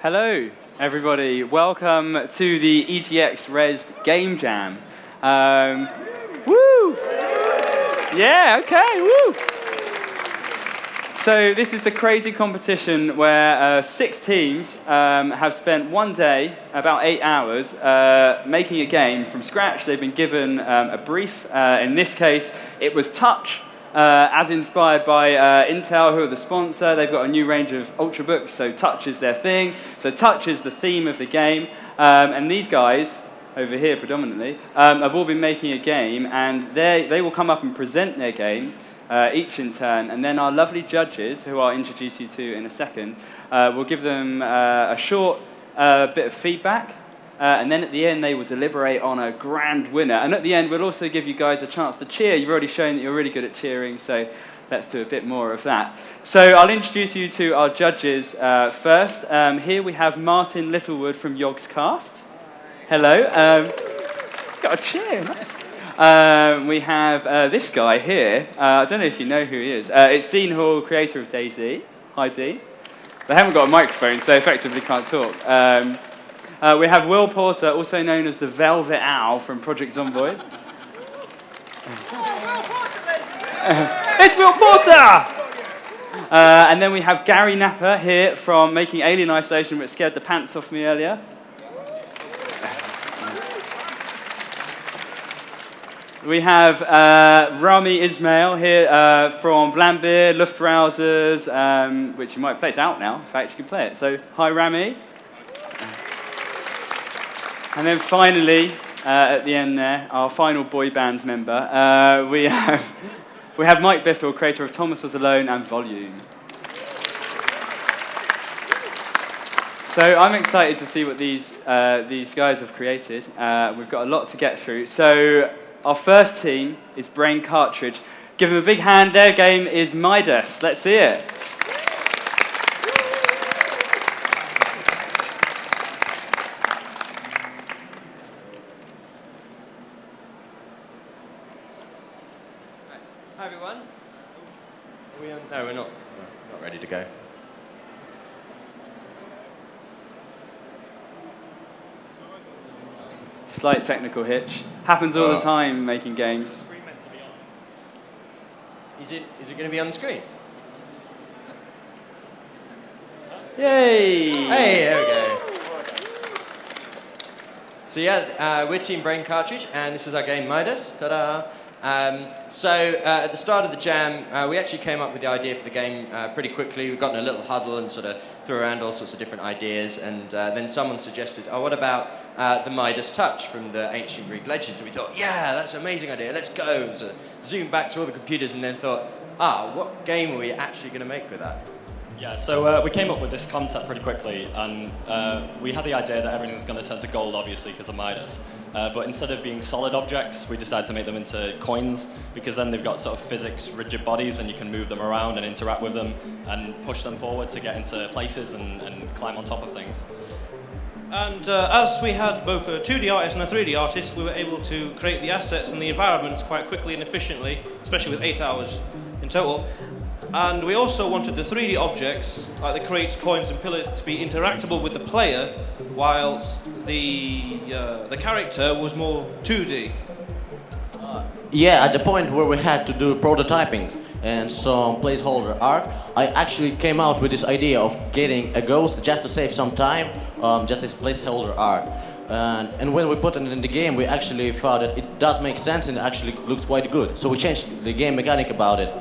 Hello, everybody. Welcome to the EGX Rezzed Game Jam. Woo! Yeah, okay, woo! So this is the crazy competition where 6 teams have spent one day, about 8 hours, making a game from scratch. They've been given a brief. In this case, it was Touch, as inspired by Intel, who are the sponsor. They've got a new range of Ultrabooks, so Touch is their thing. So Touch is the theme of the game. And these guys, over here predominantly, have all been making a game, and they will come up and present their game, each in turn, and then our lovely judges, who I'll introduce you to in a second, will give them a short bit of feedback, and then at the end they will deliberate on a grand winner. And at the end we'll also give you guys a chance to cheer. You've already shown that you're really good at cheering, so let's do a bit more of that. So I'll introduce you to our judges first. Here we have Martin Littlewood from Yogscast. Hello. Got a cheer, nice. We have this guy here. I don't know if you know who he is. It's Dean Hall, creator of DayZ. Hi, Dean. They haven't got a microphone, so they effectively can't talk. We have Will Porter, also known as the Velvet Owl from Project Zomboid. It's Will Porter! And then we have Gary Napper here from making Alien Isolation, which scared the pants off me earlier. We have Rami Ismail here from Vlambeer, Luftrausers, which you might play. It's out now. In fact, you can play it. So, hi, Rami. And then finally, at the end there, our final boy band member, we have Mike Biffle, creator of Thomas Was Alone and Volume. So I'm excited to see what these guys have created. We've got a lot to get through. So our first team is Brain Cartridge. Give them a big hand. Their game is Midas. Let's see it. Hi everyone. Are we on? No, we're not ready to go. Slight technical hitch. Happens all the time making games. Is it going to be on the screen? Yay! Hey, there we go. So yeah, we're Team Brain Cartridge, and this is our game Midas. Ta-da! So at the start of the jam, we actually came up with the idea for the game pretty quickly. We got in a little huddle and sort of threw around all sorts of different ideas, and then someone suggested, oh, what about the Midas Touch from the ancient Greek legends? And we thought, yeah, that's an amazing idea, let's go. So zoomed back to all the computers and then thought, what game are we actually going to make with that? Yeah, so we came up with this concept pretty quickly, and we had the idea that everything's going to turn to gold, obviously, because of Midas. But instead of being solid objects, we decided to make them into coins, because then they've got sort of physics rigid bodies, and you can move them around and interact with them, and push them forward to get into places and climb on top of things. And as we had both a 2D artist and a 3D artist, we were able to create the assets and the environments quite quickly and efficiently, especially with 8 hours in total. And we also wanted the 3D objects, like the crates, coins and pillars, to be interactable with the player, whilst the character was more 2D. Yeah, at the point where we had to do prototyping and some placeholder art, I actually came out with this idea of getting a ghost just to save some time, just as placeholder art. And when we put it in the game, we actually found that it does make sense and it actually looks quite good. So we changed the game mechanic about it.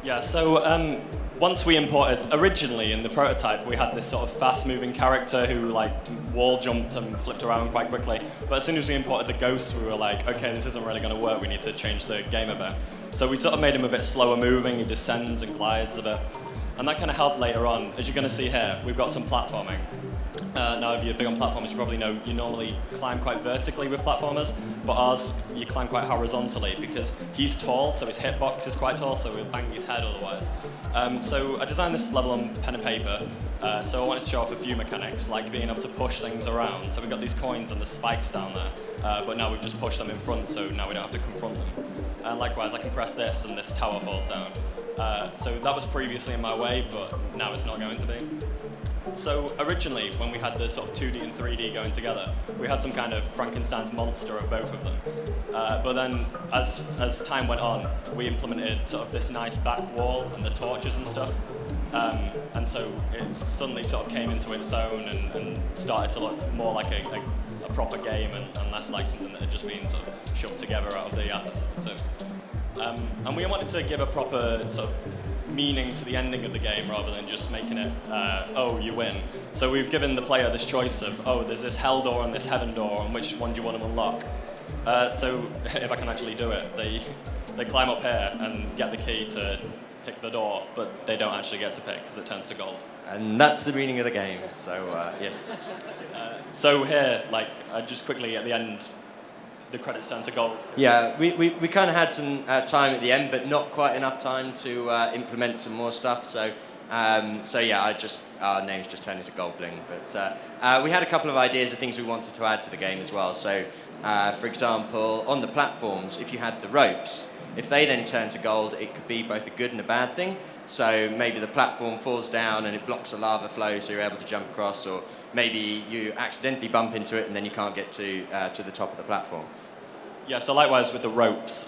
Yeah, so once we imported, originally in the prototype, we had this sort of fast-moving character who wall jumped and flipped around quite quickly. But as soon as we imported the ghosts, we were like, okay, this isn't really going to work, we need to change the game a bit. So we sort of made him a bit slower moving, he descends and glides a bit. And that kind of helped later on. As you're going to see here, we've got some platforming. Now, if you're big on platformers, you probably know you normally climb quite vertically with platformers, but ours, you climb quite horizontally because he's tall, so his hitbox is quite tall, so we'll bang his head otherwise. So I designed this level on pen and paper, so I wanted to show off a few mechanics, like being able to push things around. So we've got these coins and the spikes down there, but now we've just pushed them in front, so now we don't have to confront them. And likewise, I can press this and this tower falls down. So that was previously in my way, but now it's not going to be. So originally, when we had the sort of 2D and 3D going together, we had some kind of Frankenstein's monster of both of them. But then, as time went on, we implemented sort of this nice back wall and the torches and stuff. And so it suddenly sort of came into its own and started to look more like a proper game and less like something that had just been sort of shoved together out of the assets of the two. And we wanted to give a proper sort of meaning to the ending of the game rather than just making it, oh, you win. So we've given the player this choice of, oh, there's this hell door and this heaven door, and which one do you want to unlock? So if I can actually do it, they climb up here and get the key to pick the door, but they don't actually get to pick because it turns to gold. And that's the meaning of the game, so yeah. So here, like, just quickly at the end, the credits turn to gold. Yeah, we kind of had some time at the end, but not quite enough time to implement some more stuff. So yeah, our names just turned into gold bling. But we had a couple of ideas of things we wanted to add to the game as well. So, for example, on the platforms, if you had the ropes, if they then turn to gold, it could be both a good and a bad thing. So maybe the platform falls down and it blocks a lava flow, so you're able to jump across, or maybe you accidentally bump into it and then you can't get to the top of the platform. Yeah, so likewise with the ropes,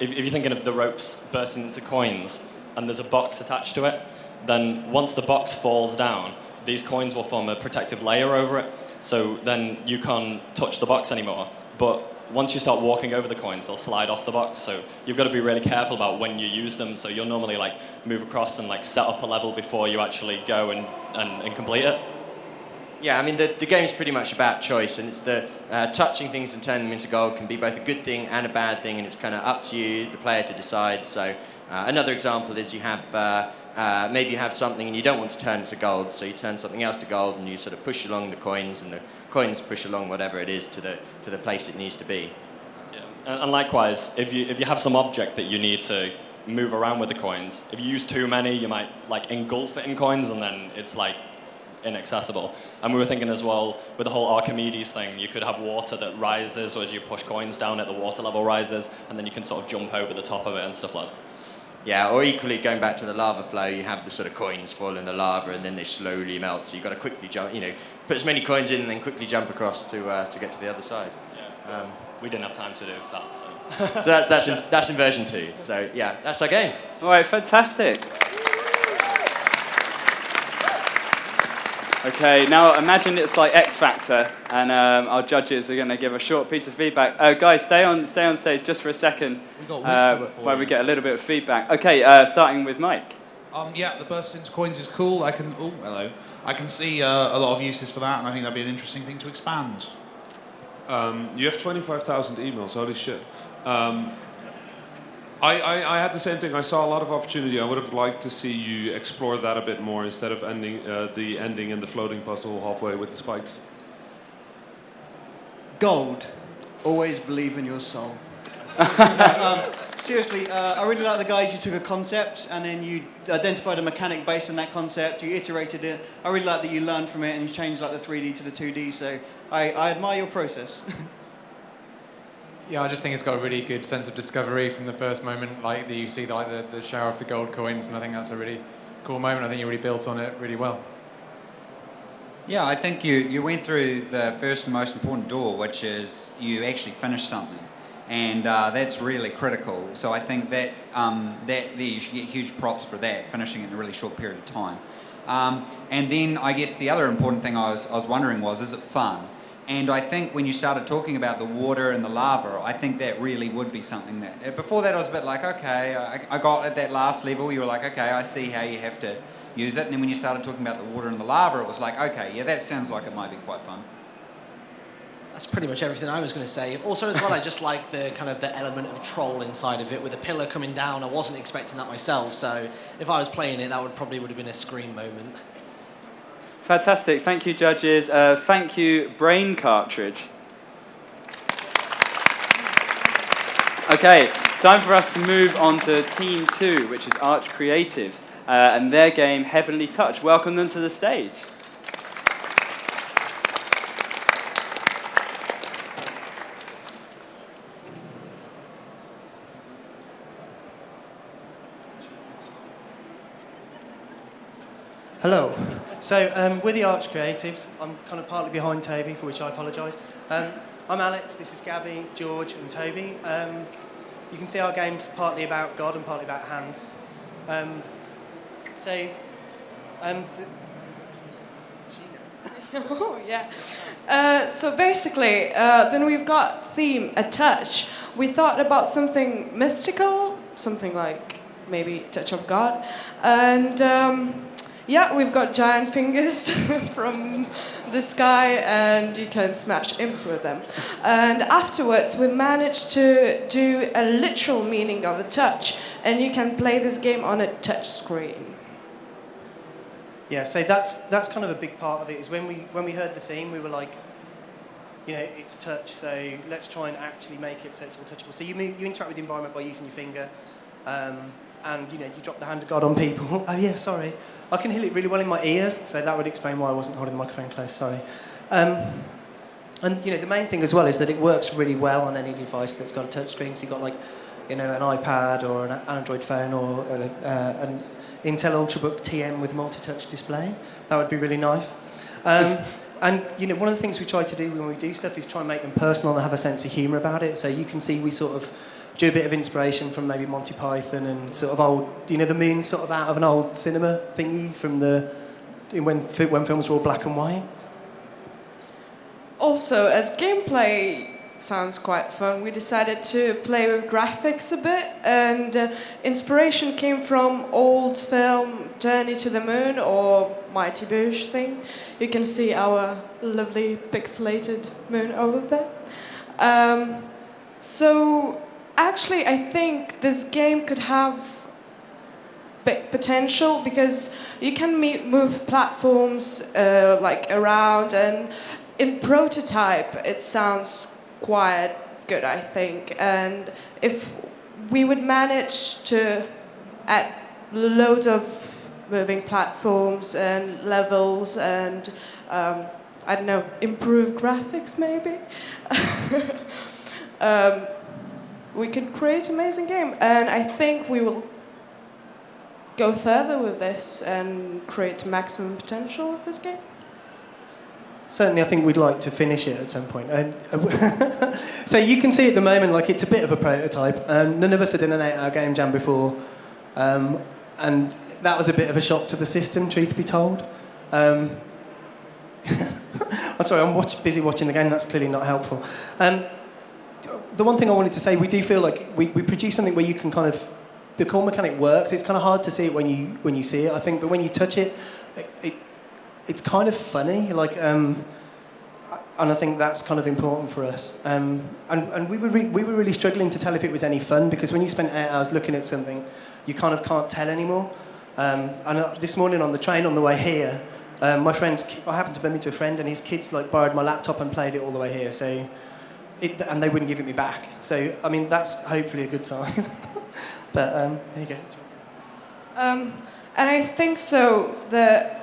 if you're thinking of the ropes bursting into coins and there's a box attached to it, then once the box falls down, these coins will form a protective layer over it, so then you can't touch the box anymore. But once you start walking over the coins, they'll slide off the box, so you've got to be really careful about when you use them, so you'll normally like move across and like set up a level before you actually go and complete it. Yeah, I mean, the game's pretty much about choice, and it's the touching things and turning them into gold can be both a good thing and a bad thing, and it's kind of up to you, the player, to decide. So another example is you have, maybe you have something and you don't want to turn it to gold, so you turn something else to gold and you sort of push along the coins, and the coins push along whatever it is to the place it needs to be. Yeah. And likewise, if you have some object that you need to move around with the coins, if you use too many, you might like engulf it in coins, and then it's like inaccessible. And we were thinking as well, with the whole Archimedes thing, you could have water that rises, or as you push coins down it, the water level rises, and then you can sort of jump over the top of it and stuff like that. Yeah, or equally, going back to the lava flow, you have the sort of coins fall in the lava and then they slowly melt, so you've got to quickly jump, put as many coins in and then quickly jump across to get to the other side. Yeah, we didn't have time to do that, so... So that's in version 2. So yeah, that's our game. All right, fantastic. Okay, now imagine it's like X Factor, and our judges are going to give a short piece of feedback. Guys, stay on stage just for a second, where we get a little bit of feedback. Okay, starting with Mike. Yeah, the burst into coins is cool. I can see a lot of uses for that, and I think that'd be an interesting thing to expand. You have 25,000 emails. Holy shit. I had the same thing. I saw a lot of opportunity. I would have liked to see you explore that a bit more instead of ending the ending and the floating puzzle halfway with the spikes. Gold. Always believe in your soul. Seriously, I really like the guys. You took a concept and then you identified a mechanic based on that concept. You iterated it. I really like that you learned from it and you changed like the 3D to the 2D. So I admire your process. Yeah, I just think it's got a really good sense of discovery from the first moment, like you see the shower of the gold coins, and I think that's a really cool moment. I think you really built on it really well. Yeah, I think you went through the first most important door, which is you actually finish something, and that's really critical. So I think that you should get huge props for that, finishing it in a really short period of time. And then I guess the other important thing I was wondering was, is it fun? And I think when you started talking about the water and the lava, I think that really would be something that... Before that, I was a bit like, okay, I got at that last level, you were like, okay, I see how you have to use it. And then when you started talking about the water and the lava, it was like, okay, yeah, that sounds like it might be quite fun. That's pretty much everything I was going to say. Also, as well, I just like the kind of the element of troll inside of it with a pillar coming down. I wasn't expecting that myself, so if I was playing it, that would have been a scream moment. Fantastic. Thank you, judges. Thank you, Brain Cartridge. Okay, time for us to move on to Team 2, which is Arch Creatives, and their game, Heavenly Touch. Welcome them to the stage. Hello. So we're the Arch Creatives. I'm kind of partly behind Toby, for which I apologise. I'm Alex, this is Gabby, George and Toby. You can see our game's partly about God and partly about hands. Oh, yeah. So basically, then we've got theme, a touch. We thought about something mystical, something like maybe touch of God. And yeah, we've got giant fingers from the sky, and you can smash imps with them. And afterwards, we managed to do a literal meaning of a touch, and you can play this game on a touch screen. Yeah, so that's kind of a big part of it, is when we heard the theme, we were like, you know, it's touch, so let's try and actually make it so it's all touchable. So you interact with the environment by using your finger, and you know, you drop the hand of God on people. Oh yeah, sorry. I can hear it really well in my ears, so that would explain why I wasn't holding the microphone close, sorry. And you know, the main thing as well is that it works really well on any device that's got a touch screen. So you've got, like, you know, an iPad or an Android phone or an Intel Ultrabook TM with multi-touch display. That would be really nice. And you know, one of the things we try to do when we do stuff is try and make them personal and have a sense of humour about it. So you can see we sort of do a bit of inspiration from maybe Monty Python and sort of old, you know, the moon's sort of out of an old cinema thingy from when films were all black and white. Also, as gameplay sounds quite fun, we decided to play with graphics a bit, and inspiration came from old film Journey to the Moon or Mighty Boosh thing. You can see our lovely pixelated moon over there. So actually, I think this game could have big potential, because you can move platforms like around, and in prototype it sounds quite good, I think. And if we would manage to add loads of moving platforms and levels and I don't know, improve graphics maybe, we could create an amazing game. And I think we will go further with this and create maximum potential of this game. Certainly, I think we'd like to finish it at some point. So you can see at the moment, like, it's a bit of a prototype. None of us had done an 8-hour game jam before, and that was a bit of a shock to the system, truth be told. I'm sorry, I'm busy watching the game. That's clearly not helpful. The one thing I wanted to say, we do feel like we produce something where you can kind of, the core mechanic works. It's kind of hard to see it when you see it, I think, but when you touch it, it's kind of funny, like, and I think that's kind of important for us. And we were really struggling to tell if it was any fun, because when you spend 8 hours looking at something, you kind of can't tell anymore. And this morning on the train on the way here, I happened to bump into a friend, and his kids like borrowed my laptop and played it all the way here. So, and they wouldn't give it me back. So, I mean, that's hopefully a good sign. But there you go. And I think so. The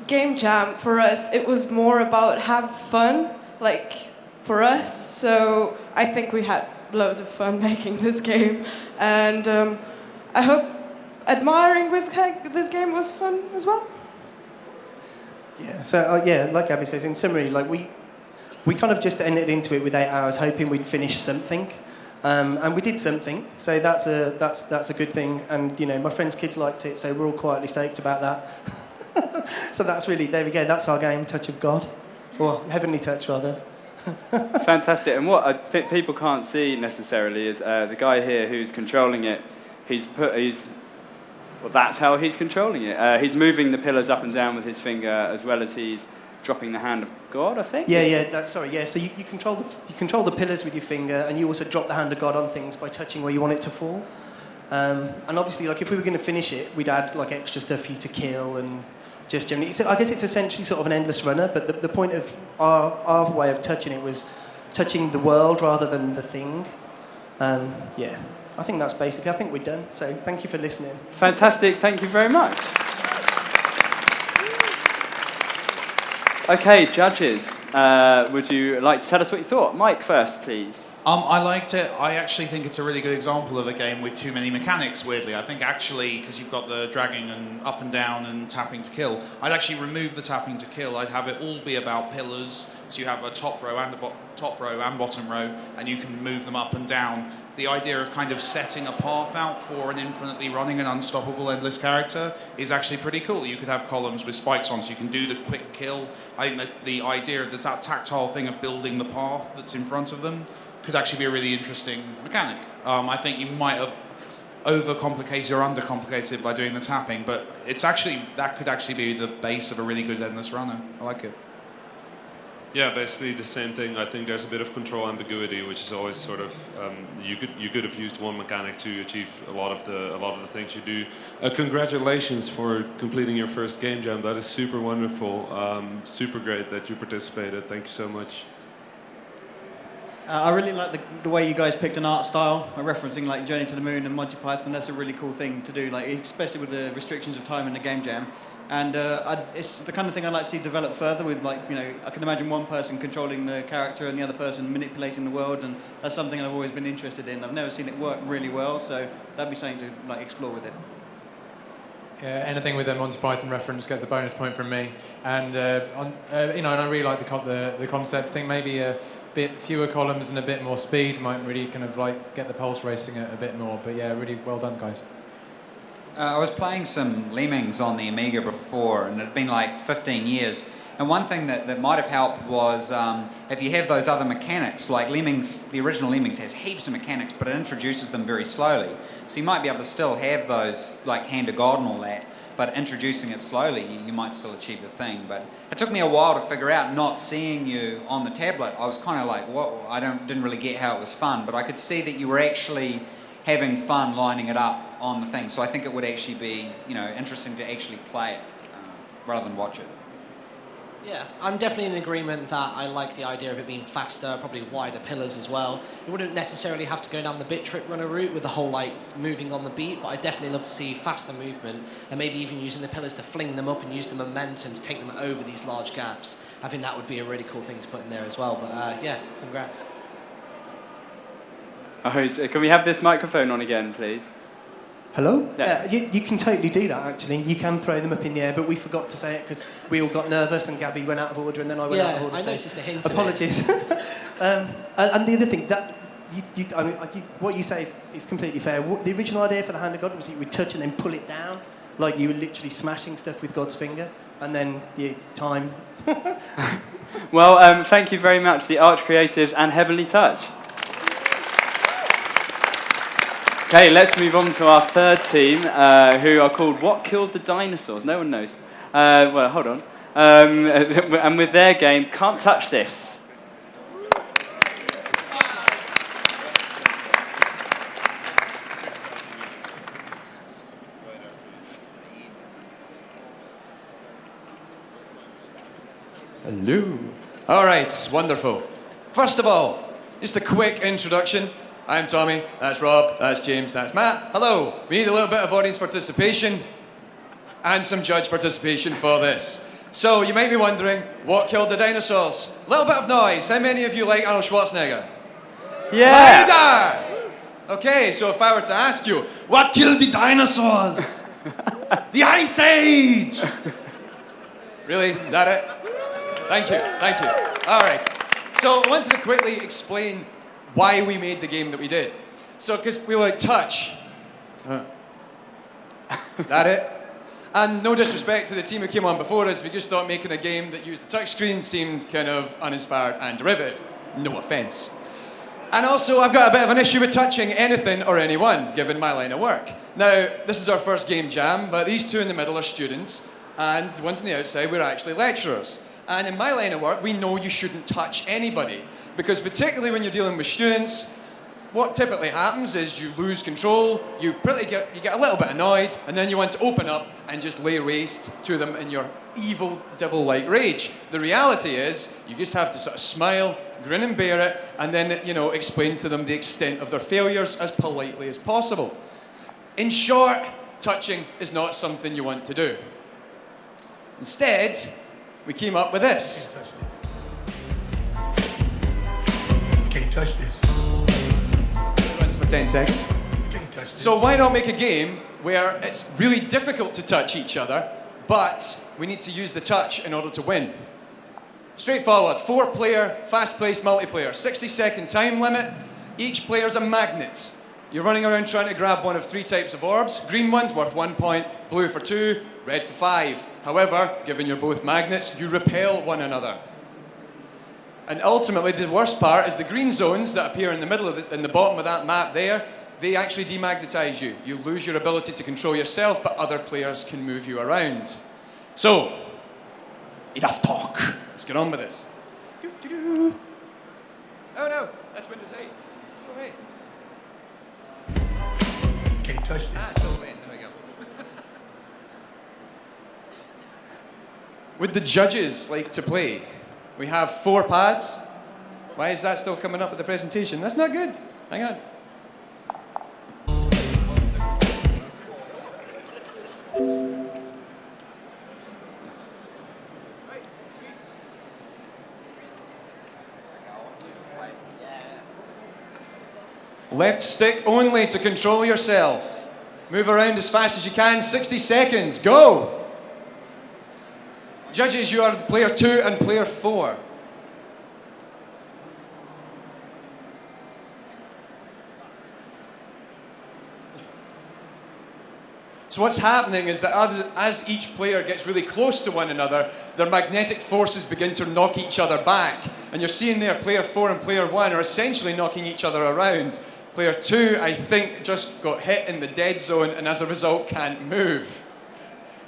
game jam for us, it was more about have fun, like, for us. So I think we had loads of fun making this game, and I hope admiring this game was fun as well. Yeah. So yeah, like Abby says, in summary, like we kind of just entered into it with 8 hours, hoping we'd finish something, and we did something. So that's a good thing. And you know, my friend's kids liked it, so we're all quietly stoked about that. So that's really, there we go, that's our game, Touch of God. Or Heavenly Touch, rather. Fantastic. And what I think people can't see necessarily is the guy here who's controlling it, well, that's how he's controlling it. He's moving the pillars up and down with his finger, as well as he's dropping the hand of God, I think? Yeah, so you control the pillars with your finger, and you also drop the hand of God on things by touching where you want it to fall. And obviously, like, if we were going to finish it, we'd add like extra stuff for you to kill, and just generally, I guess it's essentially sort of an endless runner, but the point of our way of touching it was touching the world rather than the thing. Yeah, I think that's basically, I think we're done. So thank you for listening. Fantastic, thank you very much. Okay, judges. would you like to tell us what you thought? Mike first, please. I liked it. I actually think it's a really good example of a game with too many mechanics, weirdly. I think actually, because you've got the dragging and up and down and tapping to kill, I'd actually remove the tapping to kill. I'd have it all be about pillars. So you have a top row and bottom row, and you can move them up and down. The idea of kind of setting a path out for an infinitely running and unstoppable endless character is actually pretty cool. You could have columns with spikes on, so you can do the quick kill. I think that the idea of that tactile thing of building the path that's in front of them could actually be a really interesting mechanic. I think you might have overcomplicated or undercomplicated it by doing the tapping, but that could actually be the base of a really good endless runner. I like it. Yeah, basically the same thing. I think there's a bit of control ambiguity, which is always sort of you could have used one mechanic to achieve a lot of the things you do. Congratulations for completing your first game jam. That is super wonderful. Super great that you participated. Thank you so much. I really like the way you guys picked an art style, referencing like Journey to the Moon and Monty Python. That's a really cool thing to do, like especially with the restrictions of time in the game jam. And it's the kind of thing I'd like to see develop further with, like, you know, I can imagine one person controlling the character and the other person manipulating the world, and that's something I've always been interested in. I've never seen it work really well, so that'd be something to like explore with it. Yeah, anything with a Monty Python reference gets a bonus point from me. And and I really like the concept. I think maybe a bit fewer columns and a bit more speed might really kind of like get the pulse racing a bit more. But yeah, really well done, guys. I was playing some Lemmings on the Amiga before, and it had been like 15 years. And one thing that might have helped was if you have those other mechanics, like Lemmings, the original Lemmings has heaps of mechanics, but it introduces them very slowly. So you might be able to still have those, like Hand of God and all that, but introducing it slowly, you might still achieve the thing. But it took me a while to figure out, not seeing you on the tablet, I was kind of like, what? I didn't really get how it was fun, but I could see that you were actually having fun lining it up on the thing. So I think it would actually be, you know, interesting to actually play it rather than watch it. Yeah, I'm definitely in agreement that I like the idea of it being faster, probably wider pillars as well. You wouldn't necessarily have to go down the bit trip runner route with the whole like moving on the beat, but I'd definitely love to see faster movement and maybe even using the pillars to fling them up and use the momentum to take them over these large gaps. I think that would be a really cool thing to put in there as well. But yeah, congrats. Oh, can we have this microphone on again, please? Hello? Yeah. You can totally do that, actually. You can throw them up in the air, but we forgot to say it because we all got nervous and Gabby went out of order and then I went out of order. I noticed a hint. Apologies. And the other thing, that what you say is completely fair. The original idea for the Hand of God was you would touch and then pull it down, like you were literally smashing stuff with God's finger, and then time. Well, thank you very much, the Arch Creatives and Heavenly Touch. Okay, let's move on to our third team, who are called What Killed the Dinosaurs? No one knows. Well, hold on. And with their game, Can't Touch This. Hello. All right, wonderful. First of all, just a quick introduction. I'm Tommy, that's Rob, that's James, that's Matt. Hello. We need a little bit of audience participation and some judge participation for this. So you might be wondering, what killed the dinosaurs? A little bit of noise. How many of you like Arnold Schwarzenegger? Yeah. Louder! Okay, so if I were to ask you, what killed the dinosaurs? The Ice Age! Really? Is that it? Thank you, thank you. All right. So I wanted to quickly explain why we made the game that we did. So, because we were like, touch. That it? And no disrespect to the team who came on before us, we just thought making a game that used the touchscreen seemed kind of uninspired and derivative. No offense. And also, I've got a bit of an issue with touching anything or anyone, given my line of work. Now, this is our first game jam, but these two in the middle are students, and the ones on the outside, we're actually lecturers. And in my line of work, we know you shouldn't touch anybody. Because particularly when you're dealing with students, what typically happens is you lose control, you get a little bit annoyed, and then you want to open up and just lay waste to them in your evil, devil-like rage. The reality is, you just have to sort of smile, grin and bear it, and then, you know, explain to them the extent of their failures as politely as possible. In short, touching is not something you want to do. Instead, we came up with this. can't touch this. It runs for 10 seconds. So why not make a game where it's really difficult to touch each other, but we need to use the touch in order to win? Straightforward, 4-player, fast-paced multiplayer, 60-second time limit. Each player's a magnet. You're running around trying to grab one of 3 types of orbs. Green one's worth 1 point, blue for 2, red for 5. However, given you're both magnets, you repel one another. And ultimately, the worst part is the green zones that appear in the middle of in the bottom of that map there, they actually demagnetize you. You lose your ability to control yourself, but other players can move you around. So, enough talk. Let's get on with this. Oh no, that's Windows 8. Oh wait. Can't touch this. Still waiting. There we go. Would the judges like to play? We have 4 pads. Why is that still coming up at the presentation? That's not good. Hang on. Left stick only to control yourself. Move around as fast as you can. 60 seconds. Go! Judges, you are player 2 and player 4. So what's happening is that as each player gets really close to one another, their magnetic forces begin to knock each other back. And you're seeing there, player 4 and player 1 are essentially knocking each other around. Player 2, I think, just got hit in the dead zone and as a result can't move.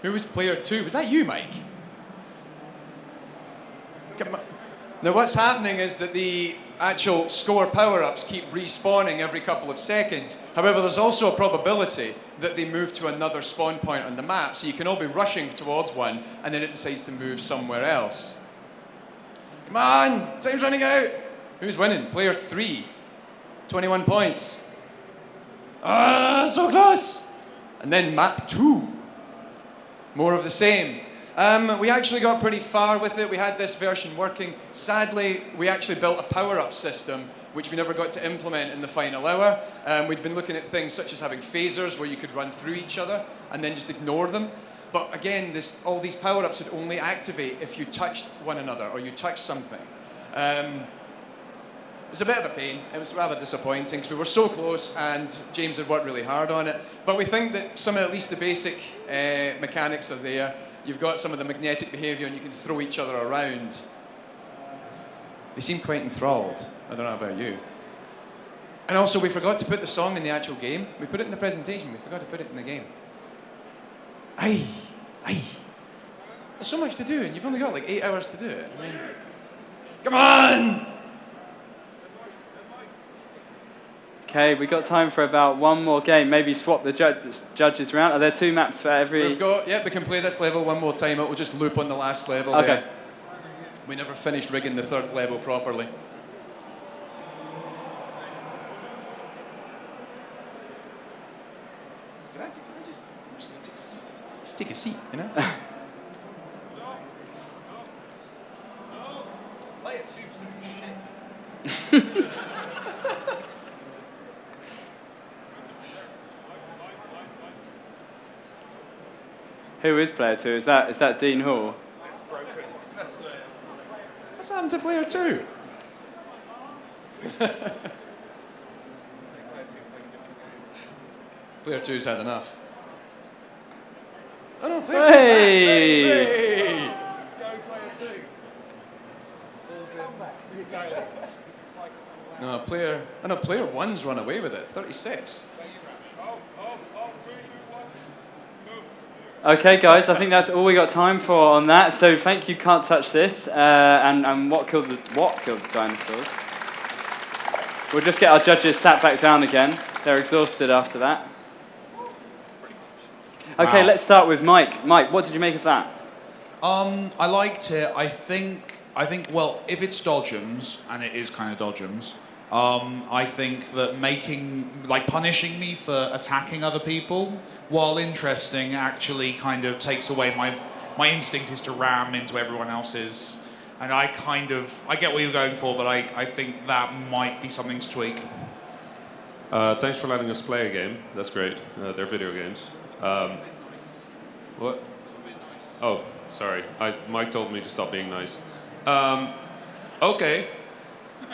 Who was player 2? Was that you, Mike? Come on. Now what's happening is that the actual score power-ups keep respawning every couple of seconds. However, there's also a probability that they move to another spawn point on the map, so you can all be rushing towards one, and then it decides to move somewhere else. Come on, time's running out. Who's winning? Player 3, 21 points. So close. And then map 2. More of the same. We actually got pretty far with it. We had this version working. Sadly, we actually built a power-up system, which we never got to implement in the final hour. We'd been looking at things such as having phasers where you could run through each other and then just ignore them. But again, all these power-ups would only activate if you touched one another or you touched something. It was a bit of a pain. It was rather disappointing because we were so close and James had worked really hard on it. But we think that some of at least the basic mechanics are there. You've got some of the magnetic behaviour and you can throw each other around. They seem quite enthralled. I don't know about you. And also, we forgot to put the song in the actual game. We put it in the presentation, we forgot to put it in the game. Aye. There's so much to do and you've only got like 8 hours to do it. I mean, come on! Okay, we've got time for about one more game. Maybe swap the judges around. Are there 2 maps for every... We can play this level one more time. It will just loop on the last level Okay. there. We never finished rigging the 3rd level properly. Can I just... I'm just going to take a seat. Just take a seat, you know? Player 2's doing shit. Who is player 2? Is that Dean Hall? It's broken. What's happened to player 2? Player 2's had enough. Oh no, player 2's back! Hey! Go player 2. No, player 1's run away with it. 36. Okay, guys, I think that's all we got time for on that. So thank you, Can't Touch This, and what killed the dinosaurs. We'll just get our judges sat back down again. They're exhausted after that. Okay, Wow. Let's start with Mike. Mike, what did you make of that? I liked it. I think. Well, if it's dodgems, and it is kind of dodgems, I think that punishing me for attacking other people, while interesting, actually kind of takes away my instinct is to ram into everyone else's And I get what you're going for, but I think that might be something to tweak. Thanks for letting us play a game. That's great. They're video games. What? Oh, sorry. Mike told me to stop being nice. Okay.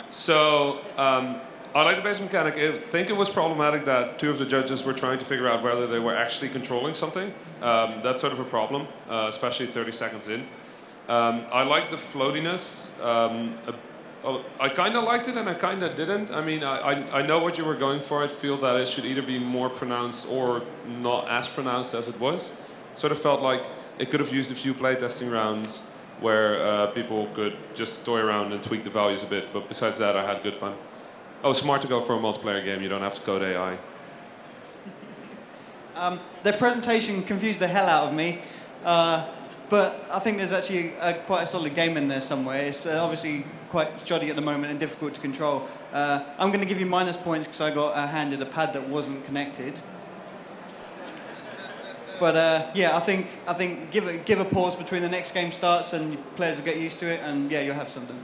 So, I like the base mechanic. I think it was problematic that two of the judges were trying to figure out whether they were actually controlling something. That's sort of a problem, especially 30 seconds in. I like the floatiness. I kind of liked it and I kind of didn't. I mean, I know what you were going for. I feel that it should either be more pronounced or not as pronounced as it was. Sort of felt like it could have used a few playtesting rounds where people could just toy around and tweak the values a bit. But besides that, I had good fun. Oh, smart to go for a multiplayer game. You don't have to code AI. Their presentation confused the hell out of me. But I think there's actually quite a solid game in there somewhere. It's obviously quite shoddy at the moment and difficult to control. I'm going to give you minus points because I got handed a pad that wasn't connected. But yeah, I think give a pause between the next game starts and players will get used to it, and yeah, you'll have something.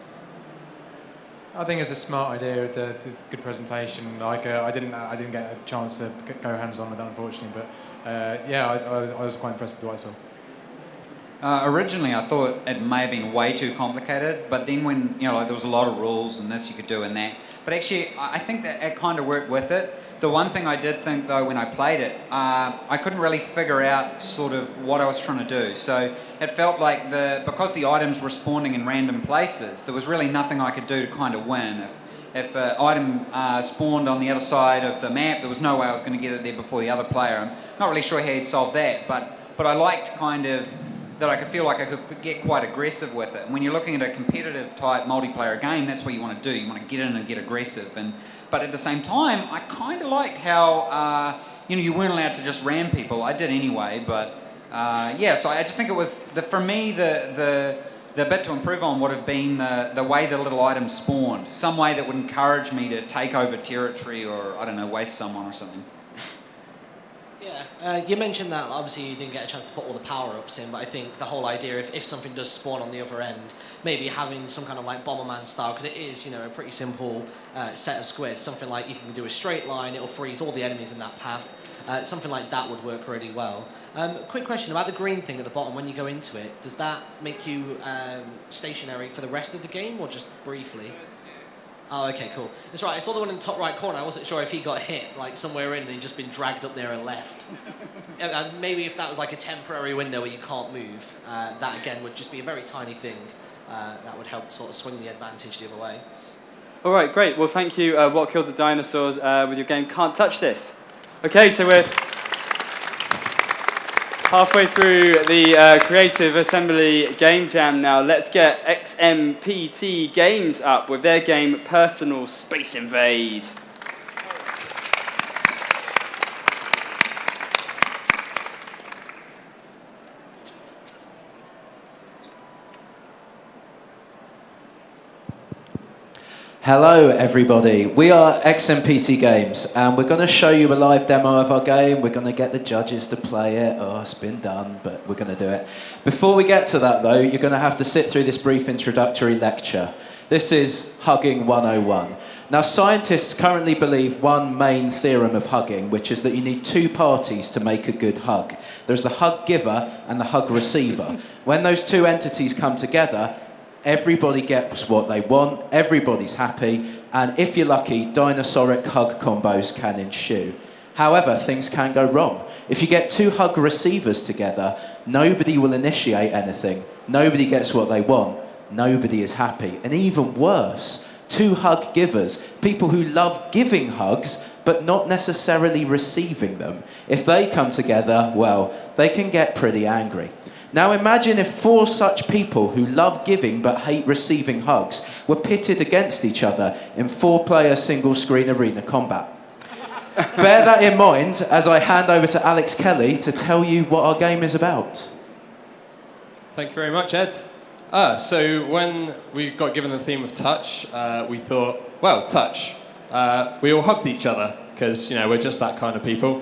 I think it's a smart idea, the good presentation. Like I didn't get a chance to go hands-on with that, unfortunately. But yeah, I was quite impressed with what I saw. Originally, I thought it may have been way too complicated, but then when, there was a lot of rules and this you could do and that. But actually, I think that it kind of worked with it. The one thing I did think, though, when I played it, I couldn't really figure out sort of what I was trying to do. So it felt like because the items were spawning in random places, there was really nothing I could do to kind of win. If an item spawned on the other side of the map, there was no way I was going to get it there before the other player. I'm not really sure how he'd solve that, but I liked kind of that I could feel like I could get quite aggressive with it. And when you're looking at a competitive type multiplayer game, that's what you want to do. You want to get in and get aggressive. But at the same time, I kind of liked how you weren't allowed to just ram people. I did anyway, but yeah. So I just think it was for me the bit to improve on would have been the way the little items spawned. Some way that would encourage me to take over territory or I don't know, waste someone or something. Yeah, you mentioned that obviously you didn't get a chance to put all the power-ups in, but I think the whole idea, if something does spawn on the other end, maybe having some kind of like Bomberman style, because it is, a pretty simple set of squares, something like you can do a straight line, it'll freeze all the enemies in that path, something like that would work really well. Quick question about the green thing at the bottom, when you go into it, does that make you stationary for the rest of the game, or just briefly? Oh, okay, cool. That's right, I saw the one in the top right corner. I wasn't sure if he got hit, like somewhere in, and he'd just been dragged up there and left. Maybe if that was like a temporary window where you can't move, that again would just be a very tiny thing that would help sort of swing the advantage the other way. All right, great. Well, thank you, What Killed the Dinosaurs, with your game Can't Touch This. Okay, so we're halfway through the Creative Assembly Game Jam now. Let's get XMPT Games up with their game Personal Space Invade. Hello everybody, we are XMPT Games and we're going to show you a live demo of our game. We're going to get the judges to play it. Oh, it's been done, but we're going to do it. Before we get to that though, you're going to have to sit through this brief introductory lecture. This is Hugging 101. Now scientists currently believe one main theorem of hugging, which is that you need two parties to make a good hug. There's the hug giver and the hug receiver. When those two entities come together, everybody gets what they want, everybody's happy, and if you're lucky, dinosauric hug combos can ensue. However, things can go wrong. If you get two hug receivers together, nobody will initiate anything, nobody gets what they want, nobody is happy. And even worse, two hug givers, people who love giving hugs, but not necessarily receiving them. If they come together, well, they can get pretty angry. Now imagine if four such people who love giving but hate receiving hugs were pitted against each other in four-player single-screen arena combat. Bear that in mind as I hand over to Alex Kelly to tell you what our game is about. Thank you very much, Ed. So when we got given the theme of touch, we thought, well, touch. We all hugged each other because, we're just that kind of people.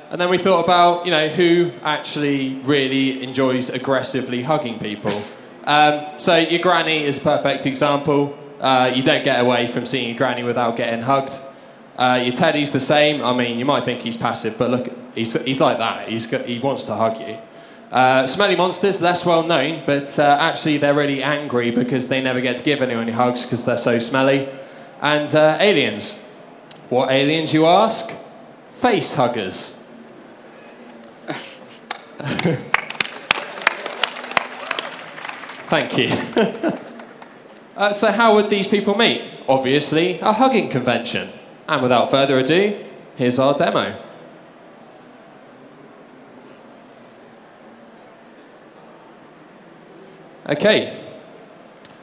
And then we thought about, who actually really enjoys aggressively hugging people. So your granny is a perfect example. You don't get away from seeing your granny without getting hugged. Your teddy's the same. I mean, you might think he's passive, but look, he's like that. He wants to hug you. Smelly monsters, less well known, but actually they're really angry because they never get to give anyone any hugs because they're so smelly. And aliens. What aliens, you ask? Face huggers. Thank you. So how would these people meet? Obviously, a hugging convention. And without further ado, here's our demo. Okay,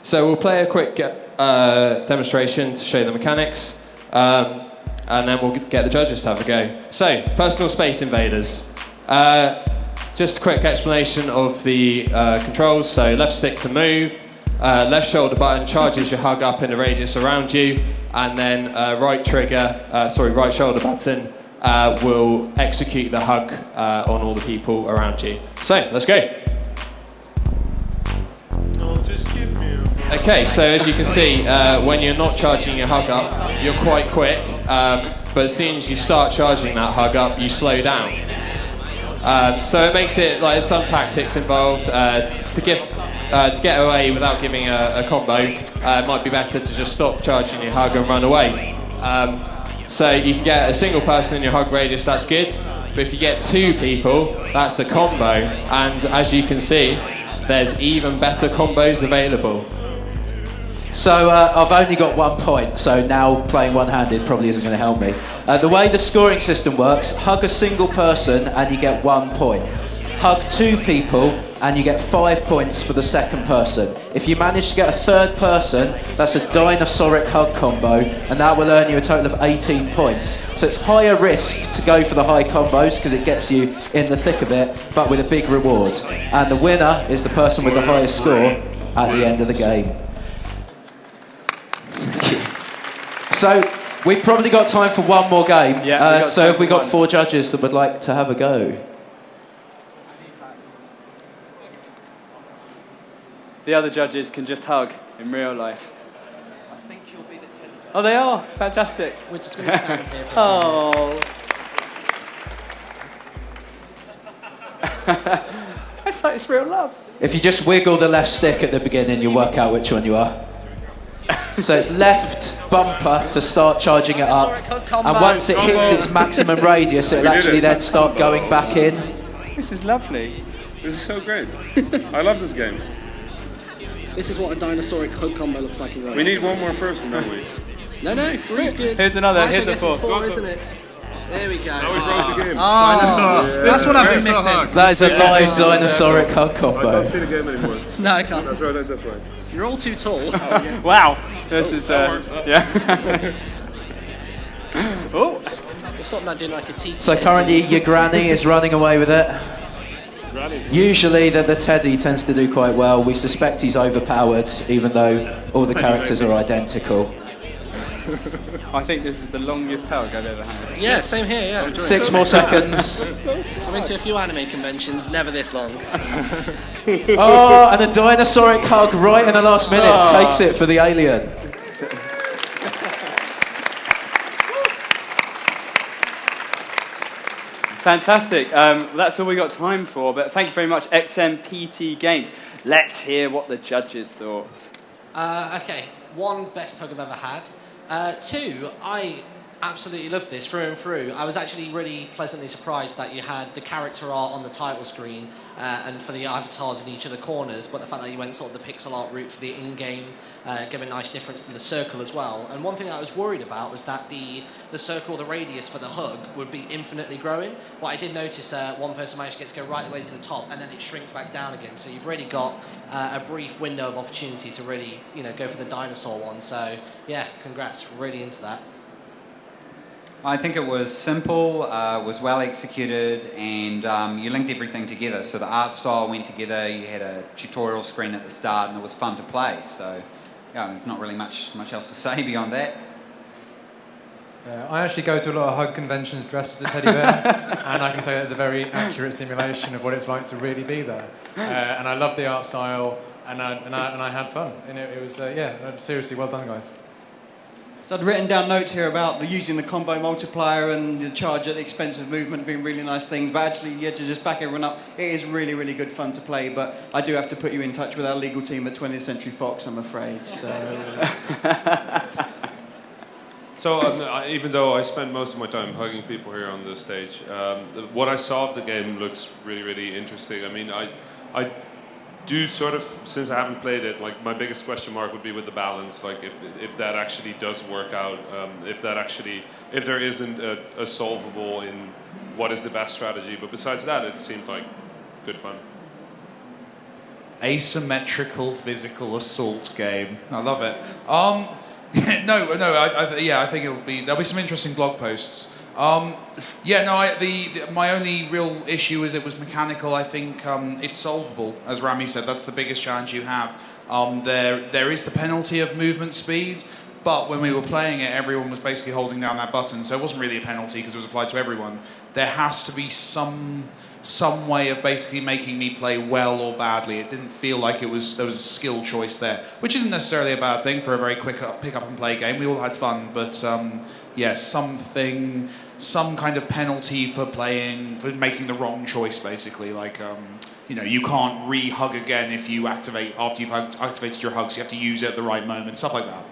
so we'll play a quick demonstration to show you the mechanics, and then we'll get the judges to have a go. So, personal space invaders. Just a quick explanation of the controls. So, left stick to move, left shoulder button charges your hug up in a radius around you, and then right shoulder button will execute the hug on all the people around you. So, let's go. Okay, so as you can see, when you're not charging your hug up, you're quite quick, but as soon as you start charging that hug up, you slow down. So it makes it like there's some tactics involved. To get away without giving a combo, it might be better to just stop charging your hug and run away. So you can get a single person in your hug radius, that's good, but if you get two people, that's a combo, and as you can see, there's even better combos available. So I've only got 1 point, so now playing one-handed probably isn't going to help me. The way the scoring system works, hug a single person and you get 1 point. Hug two people and you get 5 points for the second person. If you manage to get a third person, that's a dinosauric hug combo, and that will earn you a total of 18 points. So it's higher risk to go for the high combos because it gets you in the thick of it, but with a big reward. And the winner is the person with the highest score at the end of the game. So we've probably got time for one more game. Yeah, so have we got 4 judges that would like to have a go? The other judges can just hug in real life. I think you'll be the teddy bear. Oh, they are? Fantastic. We're just going to stand here for a few minutes. It's like it's real love. If you just wiggle the left stick at the beginning, you'll work out which one you are. So it's left bumper to start charging it up, and once it hits its maximum radius, it'll actually then start going back in. This is lovely. This is so great. I love this game. This is what a dinosauric hug combo looks like in real life. We need one more person, don't we? No, 3's good. Here's another. Actually, Here's a 4. It's 4, isn't it? There we go. Now we broke the game. Dinosaur. Yeah. That's what I've been missing. That is a live dinosauric hug I combo. can't see the game anymore. No, I can't. That's right, that's right. You're all too tall. Wow. This is, yeah. Oh. We're sort of not doing like a tea. So currently your granny is running away with it. Usually the teddy tends to do quite well. We suspect he's overpowered, even though all the characters are identical. I think this is the longest hug I've ever had. Yeah, same here, yeah. 6 more seconds. I've been to a few anime conventions, never this long. Oh, and a dinosauric hug right in the last minutes takes it for the alien. Fantastic. That's all we got time for, but thank you very much, XMPT Games. Let's hear what the judges thought. Okay, 1, best hug I've ever had. 2, I absolutely loved this through and through. I was actually really pleasantly surprised that you had the character art on the title screen and for the avatars in each of the corners, but the fact that you went sort of the pixel art route for the in-game gave a nice difference to the circle as well. And one thing I was worried about was that the circle, the radius for the hug would be infinitely growing, but I did notice one person managed to get to go right the way to the top and then it shrinks back down again, so you've really got a brief window of opportunity to really, go for the dinosaur one. So yeah, congrats, really into that. I think it was simple, was well executed, and you linked everything together. So the art style went together, you had a tutorial screen at the start, and it was fun to play. So yeah, there's not really much else to say beyond that. I actually go to a lot of hug conventions dressed as a teddy bear, and I can say that's a very accurate simulation of what it's like to really be there. And I love the art style. and I had fun. And it was seriously well done, guys. So I'd written down notes here about using the combo multiplier and the charge at the expense of movement being really nice things, but actually, yeah, to just back everyone up, it is really, really good fun to play, but I do have to put you in touch with our legal team at 20th Century Fox, I'm afraid, so... So even though I spend most of my time hugging people here on the stage, what I saw of the game looks really, really interesting. I mean, I do sort of, since I haven't played it, like my biggest question mark would be with the balance, like if that actually does work out, if there isn't a solvable in what is the best strategy. But besides that, it seemed like good fun. Asymmetrical physical assault game. I love it. I think there'll be some interesting blog posts. My only real issue is it was mechanical. I think it's solvable, as Rami said. That's the biggest challenge you have. There is the penalty of movement speed, but when we were playing it, everyone was basically holding down that button, so it wasn't really a penalty because it was applied to everyone. There has to be some way of basically making me play well or badly. It didn't feel like there was a skill choice there, which isn't necessarily a bad thing for a very quick pick up and play game. We all had fun, but some kind of penalty for making the wrong choice, basically. Like, you can't re-hug again if you activate after you've activated your hug, so you have to use it at the right moment, stuff like that.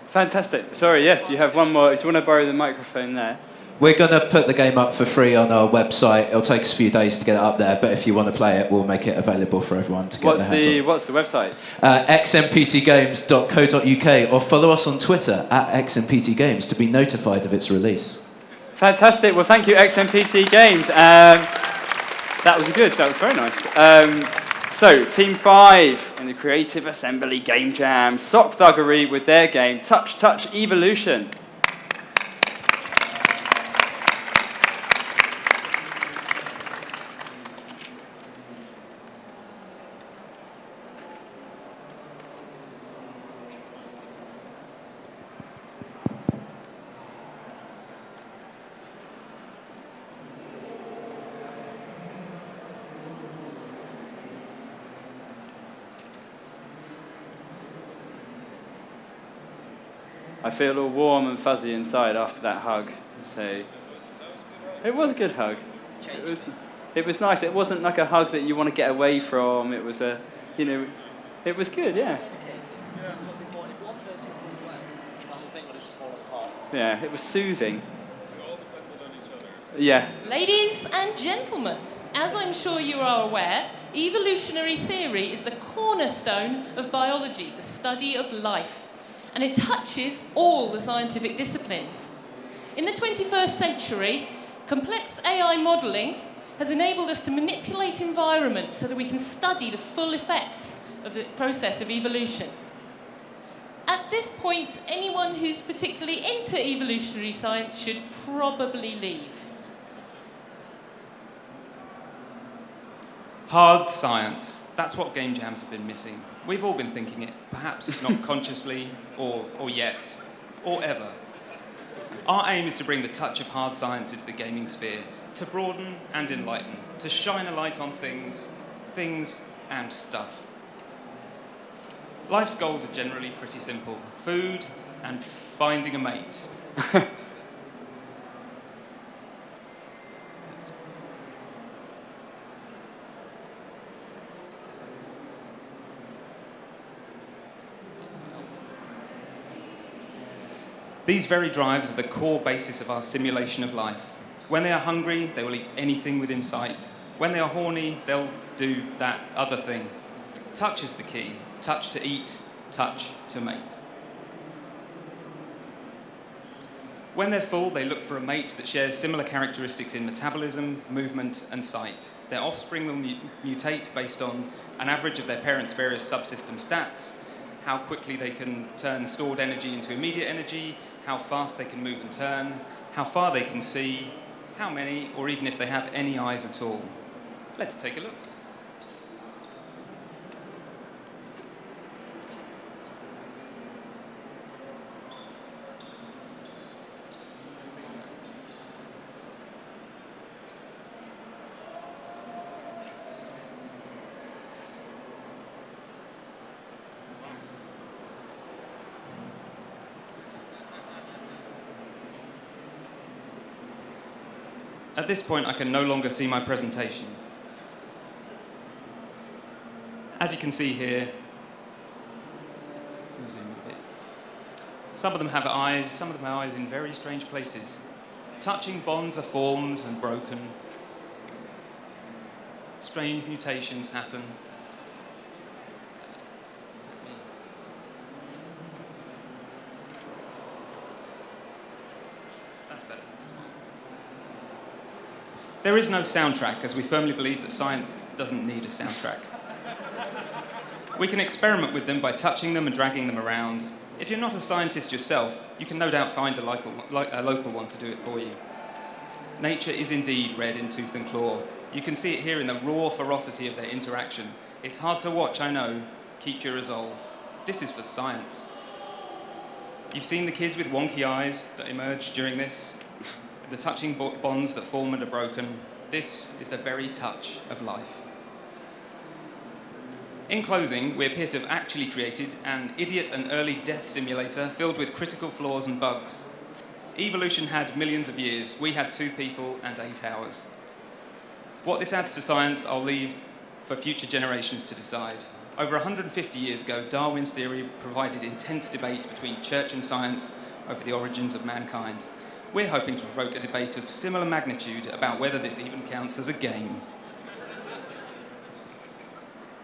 Fantastic. Sorry, yes, you have one more. Do you want to borrow the microphone there? We're going to put the game up for free on our website. It'll take us a few days to get it up there, but if you want to play it, we'll make it available for everyone to get their hands on. What's the website? xmptgames.co.uk, or follow us on Twitter @xmptgames to be notified of its release. Fantastic. Well, thank you, XMPT Games. That was good. That was very nice. So, Team 5 in the Creative Assembly Game Jam, Sock Thuggery with their game Touch Evolution. I feel all warm and fuzzy inside after that hug. So it was a good hug. It was nice. It wasn't like a hug that you want to get away from. It was it was good, yeah. Yeah, it was soothing. Yeah. Ladies and gentlemen, as I'm sure you are aware, evolutionary theory is the cornerstone of biology, the study of life. And it touches all the scientific disciplines. In the 21st century, complex AI modelling has enabled us to manipulate environments so that we can study the full effects of the process of evolution. At this point, anyone who's particularly into evolutionary science should probably leave. Hard science. That's what game jams have been missing. We've all been thinking it, perhaps not consciously, or yet, or ever. Our aim is to bring the touch of hard science into the gaming sphere, to broaden and enlighten, to shine a light on things and stuff. Life's goals are generally pretty simple. Food and finding a mate. These very drives are the core basis of our simulation of life. When they are hungry, they will eat anything within sight. When they are horny, they'll do that other thing. Touch is the key. Touch to eat, touch to mate. When they're full, they look for a mate that shares similar characteristics in metabolism, movement, and sight. Their offspring will mutate based on an average of their parents' various subsystem stats, how quickly they can turn stored energy into immediate energy, how fast they can move and turn, how far they can see, how many, or even if they have any eyes at all. Let's take a look. At this point, I can no longer see my presentation. As you can see here, I'll zoom in a bit. Some of them have eyes, some of them have eyes in very strange places. Touching bonds are formed and broken. Strange mutations happen. That's better, that's fine. There is no soundtrack, as we firmly believe that science doesn't need a soundtrack. We can experiment with them by touching them and dragging them around. If you're not a scientist yourself, you can no doubt find a local one to do it for you. Nature is indeed red in tooth and claw. You can see it here in the raw ferocity of their interaction. It's hard to watch, I know. Keep your resolve. This is for science. You've seen the kids with wonky eyes that emerge during this, the touching bonds that form and are broken. This is the very touch of life. In closing, we appear to have actually created an idiot and early death simulator filled with critical flaws and bugs. Evolution had millions of years. We had 2 people and 8 hours. What this adds to science, I'll leave for future generations to decide. Over 150 years ago, Darwin's theory provided intense debate between church and science over the origins of mankind. We're hoping to provoke a debate of similar magnitude about whether this even counts as a game.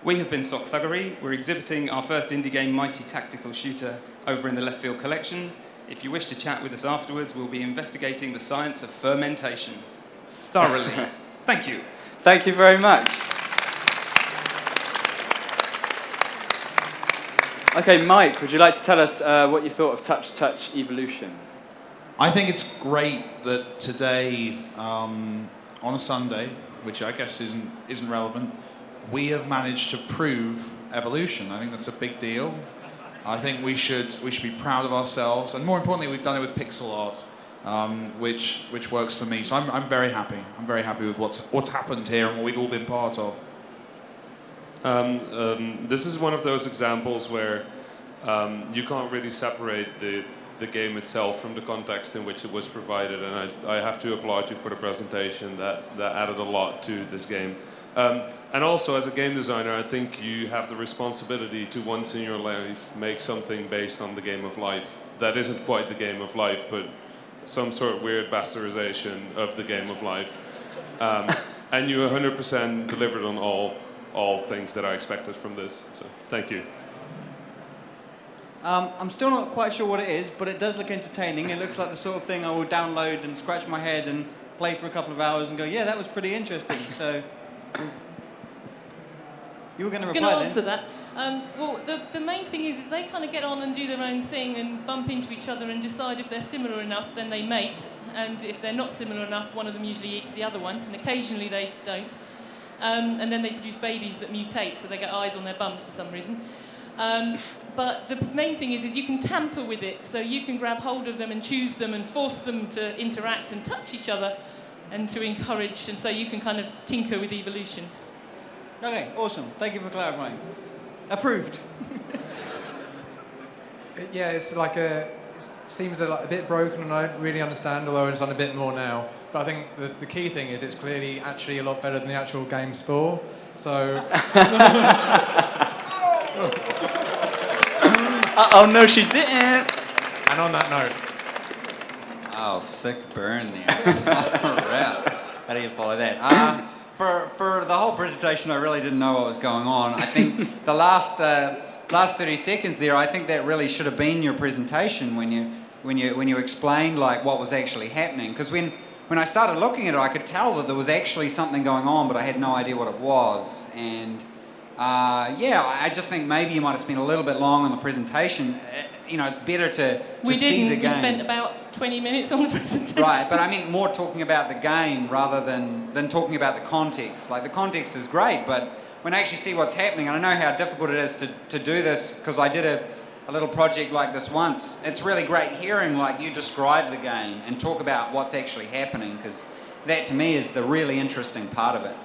We have been Sock Thuggery. We're exhibiting our first indie game, Mighty Tactical Shooter, over in the Left Field collection. If you wish to chat with us afterwards, we'll be investigating the science of fermentation thoroughly. Thank you. Thank you very much. Okay, Mike, would you like to tell us what you thought of Touch Evolution? I think it's great that today, on a Sunday, which I guess isn't relevant, we have managed to prove evolution. I think that's a big deal. I think we should be proud of ourselves, and more importantly, we've done it with pixel art, which works for me. So I'm very happy. I'm very happy with what's happened here and what we've all been part of. This is one of those examples where you can't really separate the game itself from the context in which it was provided, and I have to applaud you for the presentation. That added a lot to this game. And also, as a game designer, I think you have the responsibility to once in your life make something based on the game of life. That isn't quite the game of life, but some sort of weird bastardization of the game of life. And you 100% delivered on all things that I expected from this. So, thank you. I'm still not quite sure what it is, but it does look entertaining. It looks like the sort of thing I will download and scratch my head and play for a couple of hours and go, yeah, that was pretty interesting. So, you were going to reply then? I was going to answer that. Well, the main thing is they kind of get on and do their own thing and bump into each other and decide if they're similar enough, then they mate. And if they're not similar enough, one of them usually eats the other one, and occasionally they don't. And then they produce babies that mutate, so they get eyes on their bums for some reason. But the main thing is you can tamper with it, so you can grab hold of them and choose them and force them to interact and touch each other and to encourage, and so you can kind of tinker with evolution. Okay, awesome. Thank you for clarifying. Approved. Yeah, it's like it seems a bit broken, and I don't really understand, although I understand a bit more now. But I think the key thing is it's clearly actually a lot better than the actual game Spore. So. Oh no, she didn't. And on that note. Oh, sick burn there. Right. How do you follow that? For the whole presentation, I really didn't know what was going on. I think the last 30 seconds there, I think that really should have been your presentation when you explained like what was actually happening. Because when I started looking at it, I could tell that there was actually something going on, but I had no idea what it was. And I just think maybe you might have spent a little bit long on the presentation. It's better to see the game. We spent about 20 minutes on the presentation. Right, but I mean more talking about the game rather than talking about the context. Like, the context is great, but when I actually see what's happening, and I know how difficult it is to do this, because I did a little project like this once, it's really great hearing like you describe the game and talk about what's actually happening, because that to me is the really interesting part of it.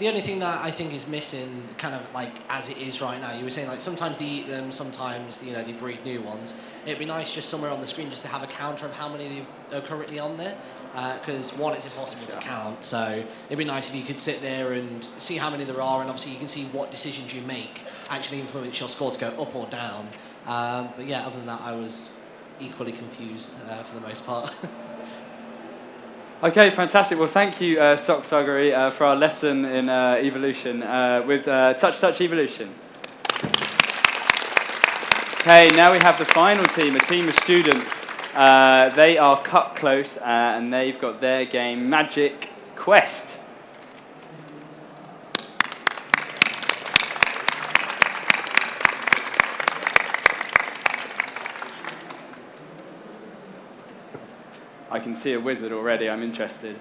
The only thing that I think is missing, kind of like as it is right now, you were saying like sometimes they eat them, sometimes they breed new ones. It'd be nice just somewhere on the screen just to have a counter of how many are currently on there, because one, it's impossible to count. So it'd be nice if you could sit there and see how many there are, and obviously you can see what decisions you make actually influence your score to go up or down. But yeah, other than that, I was equally confused for the most part. Okay, fantastic. Well, thank you, Sock Thuggery, for our lesson in evolution with Touch Evolution. Okay, now we have the final team, a team of students. They are cut close, and they've got their game, Magic Quest. I can see a wizard already, I'm interested.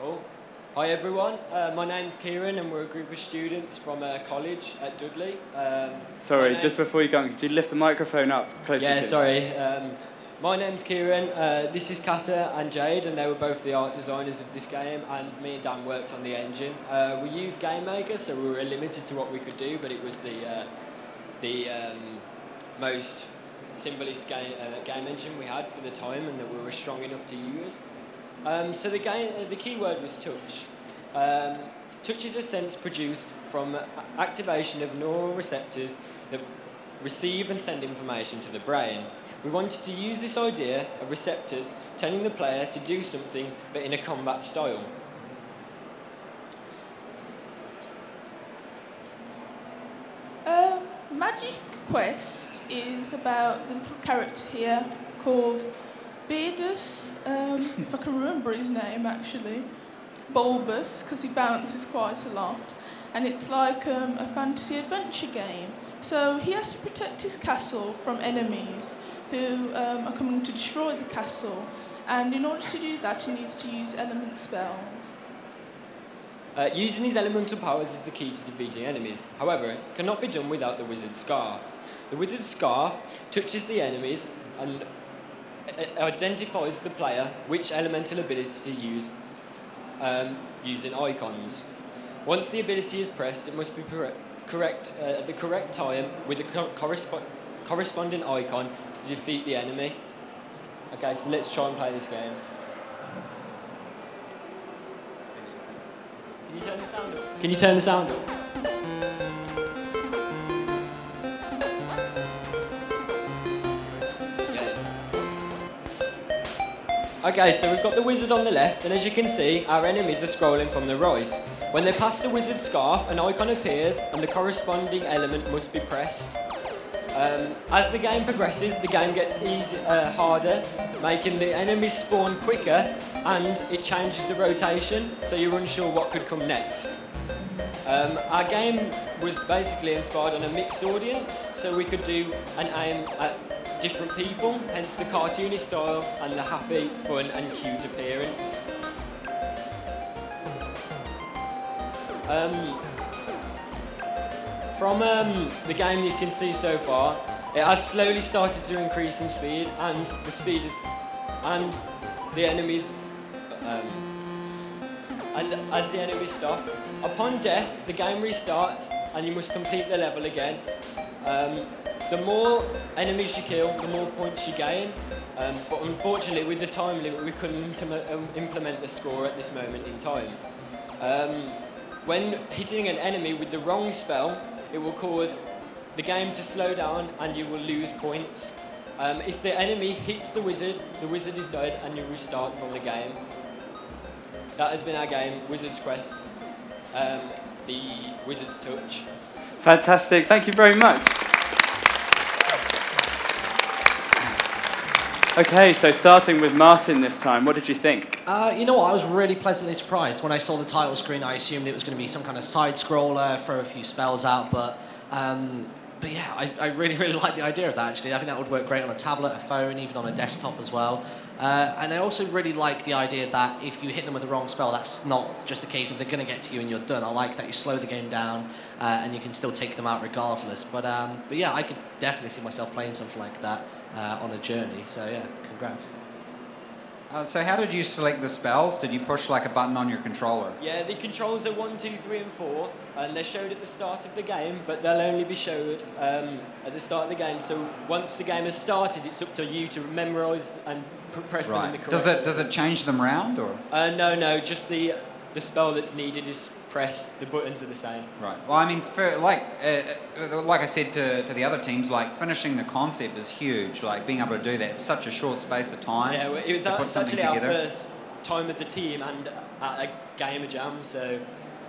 Oh, hi everyone. My name's Kieran and we're a group of students from college at Dudley. Sorry, just before you go, could you lift the microphone up closer? Yeah, sorry. My name's Kieran, this is Kata and Jade, and they were both the art designers of this game, and me and Dan worked on the engine. We used Game Maker, so we were limited to what we could do, but it was the most simplest game engine we had for the time, and that we were strong enough to use. So the keyword was touch. Touch is a sense produced from activation of neural receptors that receive and send information to the brain. We wanted to use this idea of receptors telling the player to do something, but in a combat style. Magic Quest is about the little character here called Beardus, if I can remember his name actually, Bulbous, because he bounces quite a lot, and it's like a fantasy adventure game. So he has to protect his castle from enemies who are coming to destroy the castle, and in order to do that he needs to use element spells. Using his elemental powers is the key to defeating enemies. However, it cannot be done without the Wizard's Scarf. The Wizard's Scarf touches the enemies and identifies the player which elemental ability to use using icons. Once the ability is pressed, it must be correct at the correct time with the corresponding icon to defeat the enemy. Okay, so let's try and play this game. Can you turn the sound up? Can you turn the sound up? Okay, so we've got the wizard on the left, and as you can see, our enemies are scrolling from the right. When they pass the wizard's scarf, an icon appears, and the corresponding element must be pressed. As the game progresses, the game gets harder, making the enemies spawn quicker, and it changes the rotation, so you're unsure what could come next. Our game was basically inspired on a mixed audience, so we could do an aim at different people, hence the cartoony style and the happy, fun and cute appearance. From the game you can see so far, it has slowly started to increase in speed, and the speed is, and the enemies, and as the enemies stop, upon death the game restarts and you must complete the level again. The more enemies you kill, the more points you gain, but unfortunately with the time limit we couldn't implement the score at this moment in time. When hitting an enemy with the wrong spell, it will cause the game to slow down and you will lose points. If the enemy hits the wizard is dead and you restart from the game. That has been our game, Wizard's Quest, the Wizard's Touch. Fantastic, thank you very much. Okay, so starting with Martin this time, what did you think? You know what, I was really pleasantly surprised. When I saw the title screen, I assumed it was going to be some kind of side-scroller, throw a few spells out, but yeah, I really, really like the idea of that, actually. I think that would work great on a tablet, a phone, even on a desktop as well. And I also really like the idea that if you hit them with the wrong spell, that's not just the case of they're going to get to you and you're done. I like that you slow the game down and you can still take them out regardless. But yeah, I could definitely see myself playing something like that on a journey. So yeah, congrats. So how did you select the spells? Did you push like a button on your controller? Yeah, the controls are 1, 2, 3, and 4, and they're showed at the start of the game, but they'll only be showed at the start of the game. So once the game has started, it's up to you to memorise and press them in the correct Does it change them round or? No, just the spell that's needed is pressed. The buttons are the same. Right. Well, I mean, like I said to the other teams, like finishing the concept is huge. Like being able to do that in such a short space of time. Yeah, well, it was to put something actually together. our first time as a team and at a game of Jam, so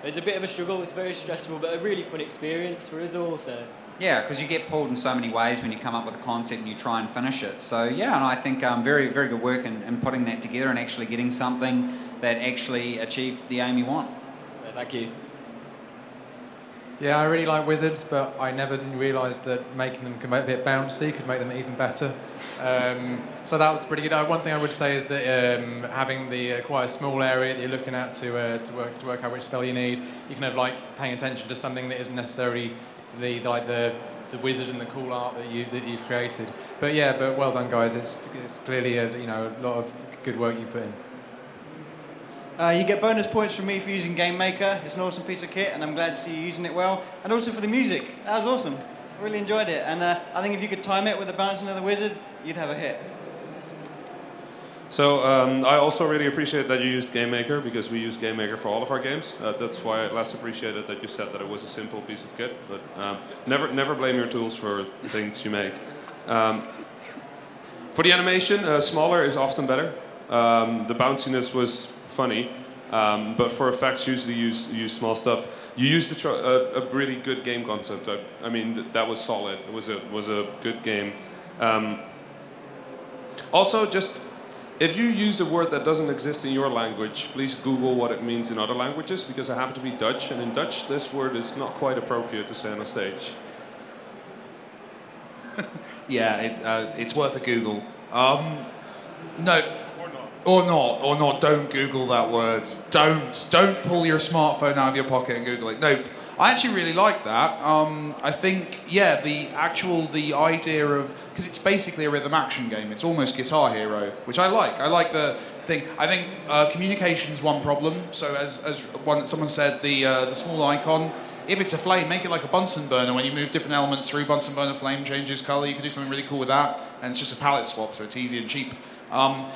it was a bit of a struggle. It was very stressful, but a really fun experience for us all. So. Yeah, because you get pulled in so many ways when you come up with a concept and you try and finish it. So yeah, and I think very, very good work in putting that together and actually getting something that actually achieved the aim you want. Thank you. Yeah, I really like wizards, but I never realised that making them a bit bouncy could make them even better. So that was pretty good. One thing I would say is that having the quite a small area that you're looking at to work out which spell you need, you kind of like paying attention to something that isn't necessarily the wizard and the cool art that you've created. But yeah, but well done, guys. It's clearly a lot of good work you put in. You get bonus points from me for using Game Maker. It's an awesome piece of kit, and I'm glad to see you using it well. And also for the music. That was awesome. I really enjoyed it. And I think if you could time it with the bouncing of the wizard, you'd have a hit. So I also really appreciate that you used Game Maker, because we use Game Maker for all of our games. That's why I less appreciated that you said that it was a simple piece of kit. But never blame your tools for the things you make. For the animation, smaller is often better. The bounciness was funny, but for effects usually use small stuff. You used a really good game concept. I mean that was solid. It was a good game. Also, just if you use a word that doesn't exist in your language, please Google what it means in other languages, because I happen to be Dutch, and in Dutch this word is not quite appropriate to say on a stage. Yeah, it's worth a Google. No. Or not. Don't Google that word. Don't pull your smartphone out of your pocket and Google it. No, I actually really like that. I think, yeah, the idea of, because it's basically a rhythm action game. It's almost Guitar Hero, which I like. I like the thing. I think communication's one problem. So as someone said, the small icon. If it's a flame, make it like a Bunsen burner. When you move different elements through Bunsen burner, flame changes color. You can do something really cool with that, and it's just a palette swap, so it's easy and cheap. And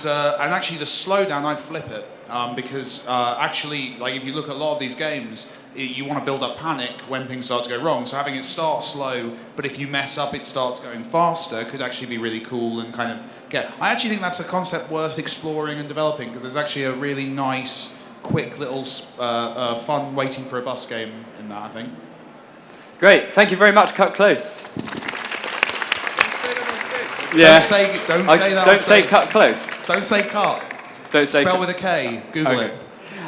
actually, the slowdown, I'd flip it because actually, like if you look at a lot of these games, you want to build up panic when things start to go wrong. So having it start slow, but if you mess up, it starts going faster, could actually be really cool and kind of get. I actually think that's a concept worth exploring and developing, because there's actually a really nice, quick little fun waiting for a bus game in that, I think. Great, thank you very much. Cut close. Yeah. Don't say that. Don't say cut close. Don't say cut. Don't say spell with a K. Google it.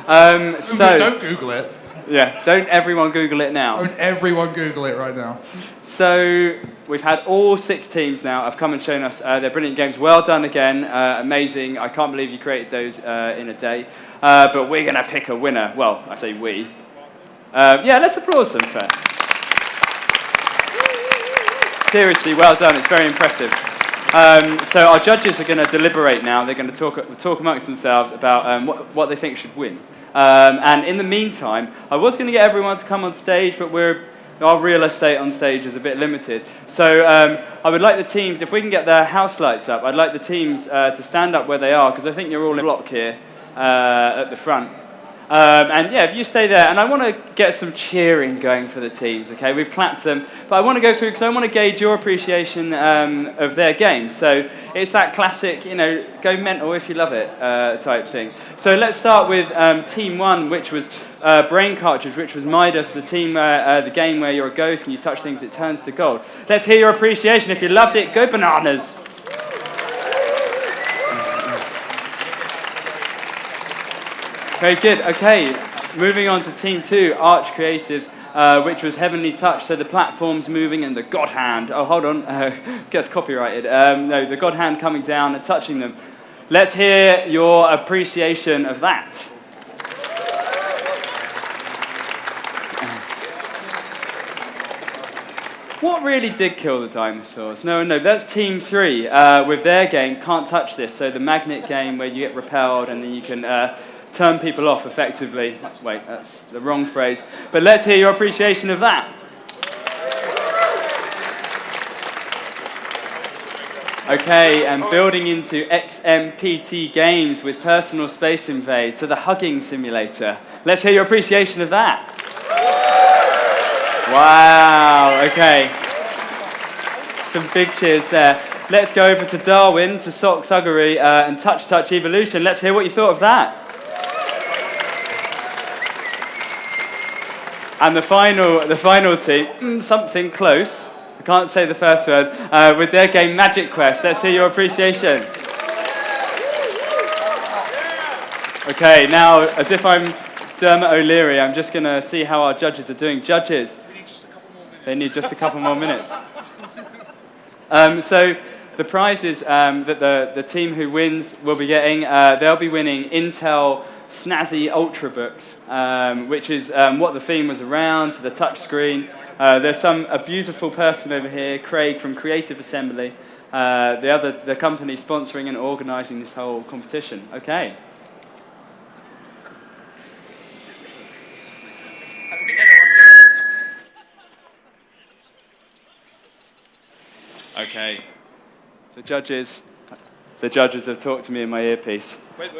Don't Google it. Yeah, don't everyone Google it now. Don't everyone Google it right now. So we've had all 6 teams now have come and shown us their brilliant games. Well done again, amazing. I can't believe you created those in a day. But we're going to pick a winner. Well, I say we. Yeah, let's applaud them first. Seriously, well done. It's very impressive. So our judges are going to deliberate now. They're going to talk amongst themselves about what they think should win. And in the meantime, I was going to get everyone to come on stage, but our real estate on stage is a bit limited. So I would like the teams, if we can get their house lights up, I'd like the teams to stand up where they are, because I think you're all in a block here at the front. And yeah, if you stay there, and I want to get some cheering going for the teams, okay? We've clapped them, but I want to go through, because I want to gauge your appreciation of their game. So it's that classic, go mental if you love it type thing. So let's start with Team 1, which was Brain Cartridge, which was Midas, the team, the game where you're a ghost and you touch things, it turns to gold. Let's hear your appreciation. If you loved it, go bananas. Very good. Okay, moving on to Team 2, Arch Creatives, which was Heavenly Touch. So the platform's moving and the God Hand. Oh, hold on, gets copyrighted. No, the God Hand coming down and touching them. Let's hear your appreciation of that. What really did kill the dinosaurs? No, that's Team 3 with their game, Can't Touch This. So the magnet game where you get repelled and then you can turn people off effectively. Wait, that's the wrong phrase. But let's hear your appreciation of that. Okay, and building into XMPT games with Personal Space Invade, so the hugging simulator. Let's hear your appreciation of that. Wow, okay. Some big cheers there. Let's go over to Darwin, to Sock Thuggery, and Touch Evolution. Let's hear what you thought of that. And the final team, something close. I can't say the first word, with their game Magic Quest. Let's hear your appreciation. Okay, now, as if I'm Dermot O'Leary, I'm just going to see how our judges are doing. Judges, they need just a couple more minutes. So the prizes that the team who wins will be getting, they'll be winning Intel Snazzy Ultrabooks, which is what the theme was around, so the touch screen. There's a beautiful person over here, Craig from Creative Assembly, the company sponsoring and organising this whole competition. Okay. Okay. The judges have talked to me in my earpiece. Wait.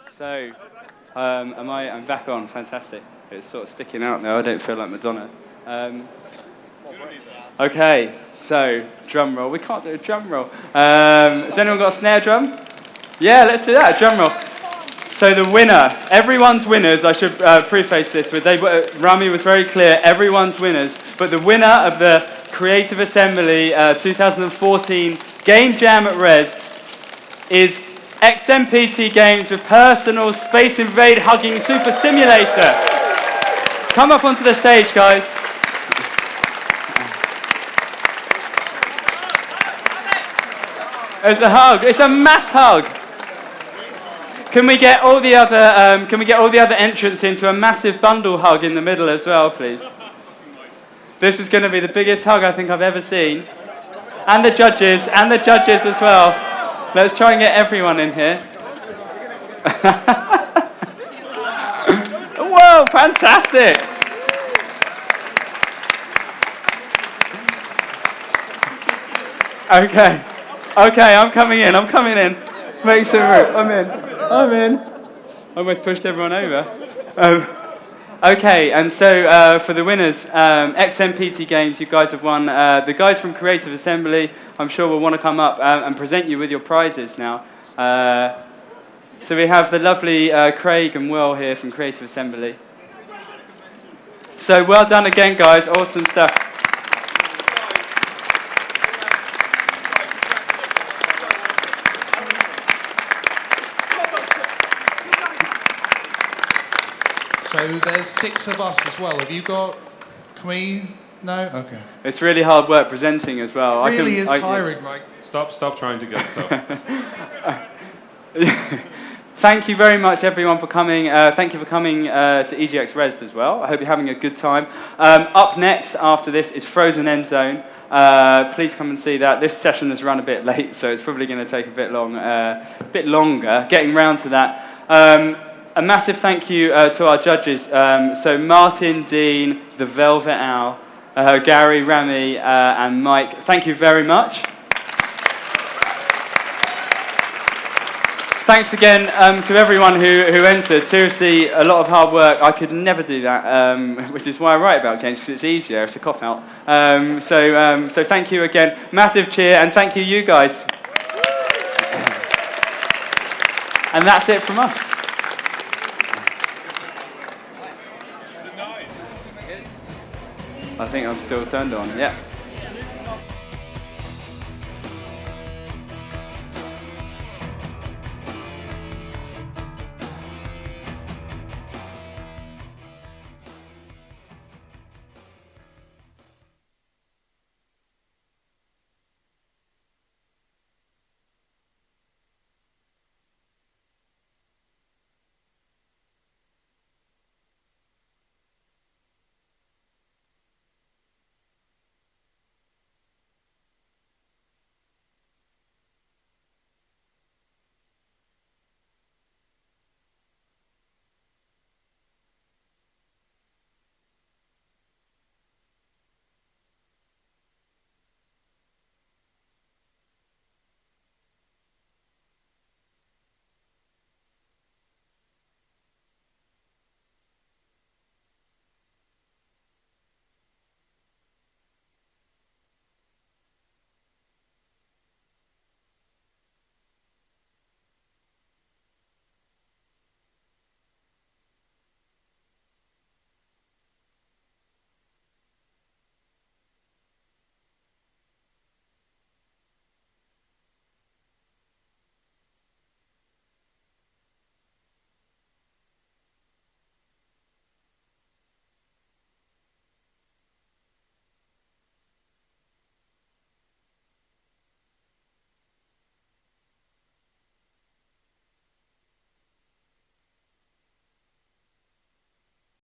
So, I'm back on, fantastic. It's sort of sticking out now, I don't feel like Madonna. Okay, so, drum roll. We can't do a drum roll. Has anyone got a snare drum? Yeah, let's do that, a drum roll. So the winner, everyone's winners, I should preface this with, Rami was very clear, everyone's winners, but the winner of the Creative Assembly 2014 Game Jam at Rezzed is XMPT Games with Personal Space Invade Hugging Super Simulator. Come up onto the stage, guys. It's a hug. It's a mass hug. Can we get all the other entrants into a massive bundle hug in the middle as well, please? This is going to be the biggest hug I think I've ever seen. And the judges as well. Let's try and get everyone in here. Whoa, fantastic! Okay, I'm coming in. Make some room. I'm in. Almost pushed everyone over. Okay, and so for the winners, XMPT Games, you guys have won. The guys from Creative Assembly, I'm sure will want to come up and present you with your prizes now. So we have the lovely Craig and Will here from Creative Assembly. So well done again, guys. Awesome stuff. So there's 6 of us as well. Have you got... Can we... No? Okay. It's really hard work presenting as well. It really is tiring, Mike. Stop trying to get stuff. Thank you very much, everyone, for coming. Thank you for coming to EGX Rezzed as well. I hope you're having a good time. Up next, after this, is Frozen End Zone. Please come and see that. This session has run a bit late, so it's probably going to take a bit longer getting round to that. A massive thank you to our judges. So Martin, Dean, the Velvet Owl, Gary, Rami, and Mike. Thank you very much. Thanks again to everyone who entered. Seriously, a lot of hard work. I could never do that, which is why I write about games, because it's easier. It's a cop-out. So thank you again. Massive cheer, and thank you guys. And that's it from us. I think I'm still turned on, yeah.